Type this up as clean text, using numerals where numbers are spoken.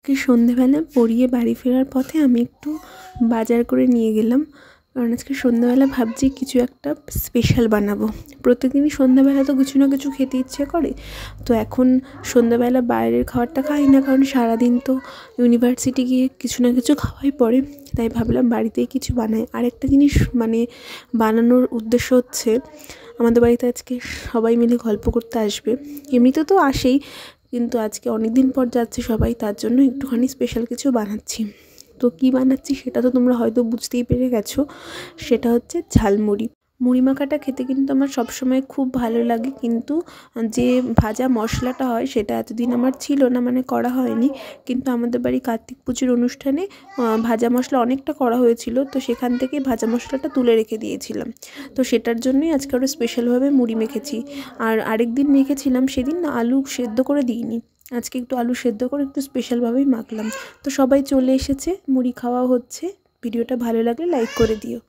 আজকে সন্ধ্যেবেলা পড়িয়ে বাড়ি ফেরার পথে আমি একটু বাজার করে নিয়ে গেলাম, কারণ আজকে সন্ধ্যাবেলা ভাবছি কিছু একটা স্পেশাল বানাবো। প্রত্যেকদিনই সন্ধ্যাবেলা তো কিছু না কিছু খেতে ইচ্ছে করে, তো এখন সন্ধ্যাবেলা বাইরের খাবারটা খাই না, কারণ সারাদিন তো ইউনিভার্সিটি গিয়ে কিছু না কিছু খাওয়াই পড়ে। তাই ভাবলাম বাড়িতেই কিছু বানাই। আরেকটা জিনিস বানানোর উদ্দেশ্য হচ্ছে, আমাদের বাড়িতে আজকে সবাই মিলে গল্প করতে আসবে। এমনিতে তো আসেই, কিন্তু আজকে অনেক দিন পর যাচ্ছে সবাই, তার জন্য একটুখানি স্পেশাল কিছু বানাচ্ছি। তো কী বানাচ্ছি সেটা তো তোমরা হয়তো বুঝতেই পেরে গেছো, সেটা হচ্ছে ঝালমুড়ি। মুড়ি মাখাটা খেতে কিন্তু আমার সবসময় খুব ভালো লাগে, কিন্তু যে ভাজা মশলাটা হয় সেটা এতদিন আমার ছিল না, করা হয়নি। কিন্তু আমাদের বাড়ি কার্তিক পুজোর অনুষ্ঠানে ভাজা মশলা অনেকটা করা হয়েছিল, তো সেখান থেকে ভাজা মশলাটা তুলে রেখে দিয়েছিলাম। তো সেটার জন্যই আজকে আরও স্পেশালভাবে মুড়ি মেখেছি। আর আরেক দিন মেখেছিলাম, সেদিন আলু সেদ্ধ করে দিইনি, আজকে একটু আলু সেদ্ধ করে একটু স্পেশালভাবেই মাখলাম। তো সবাই চলে এসেছে, মুড়ি খাওয়া হচ্ছে। ভিডিওটা ভালো লাগলে লাইক করে দিও।